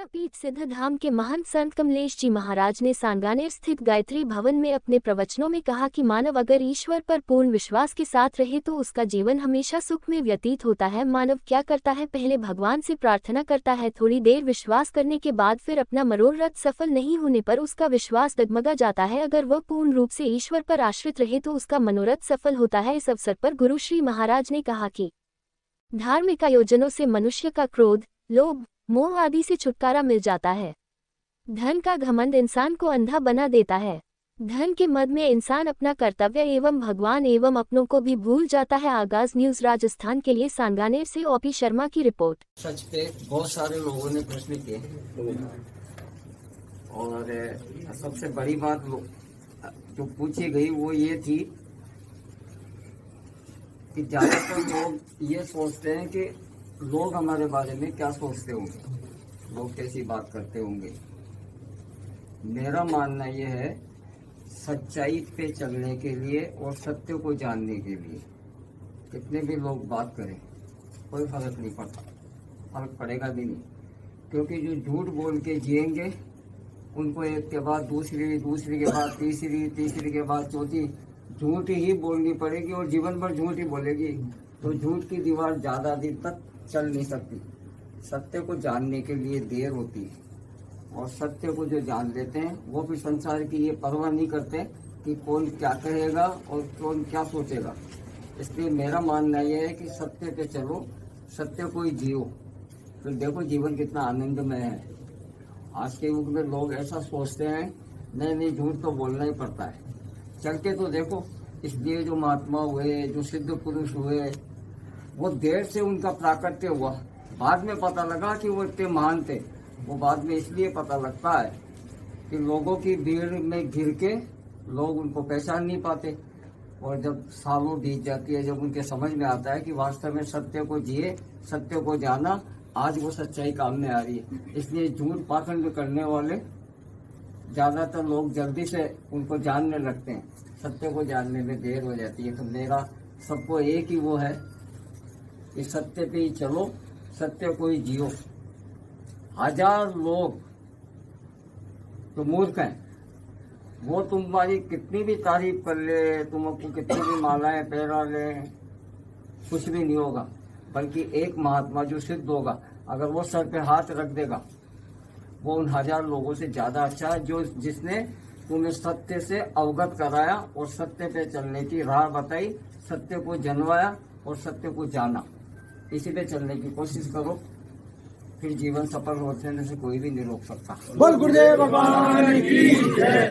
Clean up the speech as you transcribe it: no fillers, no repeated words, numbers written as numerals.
तारापीठ सिद्ध धाम के महंत संत कमलेश जी महाराज ने सांगानेर स्थित गायत्री भवन में अपने प्रवचनों में कहा कि मानव अगर ईश्वर पर पूर्ण विश्वास के साथ रहे तो उसका जीवन हमेशा सुख में व्यतीत होता है। मानव क्या करता है, पहले भगवान से प्रार्थना करता है, थोड़ी देर विश्वास करने के बाद फिर अपना मनोरथ सफल नहीं होने पर उसका विश्वास डगमगा जाता है। अगर वह पूर्ण रूप से ईश्वर पर आश्रित रहे तो उसका मनोरथ सफल होता है। इस अवसर पर गुरु श्री महाराज ने कहा कि धार्मिक आयोजनों से मनुष्य का क्रोध, लोभ, मोह आदि से छुटकारा मिल जाता है। धन का घमंड इंसान को अंधा बना देता है। धन के मद में इंसान अपना कर्तव्य एवं भगवान एवं अपनों को भी भूल जाता है। आगाज न्यूज राजस्थान के लिए सांगानेर से ओपी शर्मा की रिपोर्ट। सच पे बहुत सारे लोगों ने प्रश्न किए और सबसे बड़ी बात जो पूछी गई वो ये थी कि ज्यादातर लोग ये सोचते हैं कि लोग हमारे बारे में क्या सोचते होंगे, लोग कैसी बात करते होंगे। मेरा मानना यह है, सच्चाई पे चलने के लिए और सत्य को जानने के लिए कितने भी लोग बात करें कोई फर्क नहीं पड़ता, फर्क पड़ेगा भी नहीं। क्योंकि जो झूठ बोल के जिएंगे उनको एक के बाद दूसरी, दूसरी के बाद तीसरी, तीसरी के बाद चौथी झूठ ही बोलनी पड़ेगी और जीवन भर झूठ ही बोलेगी। तो झूठ की दीवार ज्यादा दिन तक चल नहीं सकती। सत्य को जानने के लिए देर होती है और सत्य को जो जान लेते हैं वो भी संसार की ये परवाह नहीं करते कि कौन क्या कहेगा और कौन क्या सोचेगा। इसलिए मेरा मानना यह है कि सत्य पे चलो, सत्य को ही जियो, तो देखो जीवन कितना आनंदमय है। आज के युग में लोग ऐसा सोचते हैं, नहीं झूठ तो बोलना ही पड़ता है। चल के तो देखो, इसलिए जो महात्मा हुए, जो सिद्ध पुरुष हुए, वो देर से उनका प्राकट्य हुआ, बाद में पता लगा कि वो इतने महान थे। वो बाद में इसलिए पता लगता है कि लोगों की भीड़ में घिर के लोग उनको पहचान नहीं पाते। और जब सालों बीत जाती है, जब उनके समझ में आता है कि वास्तव में सत्य को जिए, सत्य को जाना, आज वो सच्चाई काम में आ रही है। इसलिए झूठ पाखंड करने वाले ज्यादातर लोग जल्दी से उनको जानने लगते हैं, सत्य को जानने में देर हो जाती है। तो मेरा सबको एक ही वो है कि सत्य पे ही चलो, सत्य को ही जियो। हजार लोग तो मूर्ख हैं, वो तुम्हारी कितनी भी तारीफ कर ले, तुमको कितनी भी मालाएं पहरा ले, कुछ भी नहीं होगा। बल्कि एक महात्मा जो सिद्ध होगा, अगर वो सर पे हाथ रख देगा, वो उन हजार लोगों से ज्यादा अच्छा है जो जिसने तुम्हें सत्य से अवगत कराया और सत्य पे चलने की राह बताई, सत्य को जनवाया और सत्य को जाना। इसी पे चलने की कोशिश करो, फिर जीवन सफल होने से कोई भी नहीं रोक सकता। बोल गुरुदेव भगवान की जय।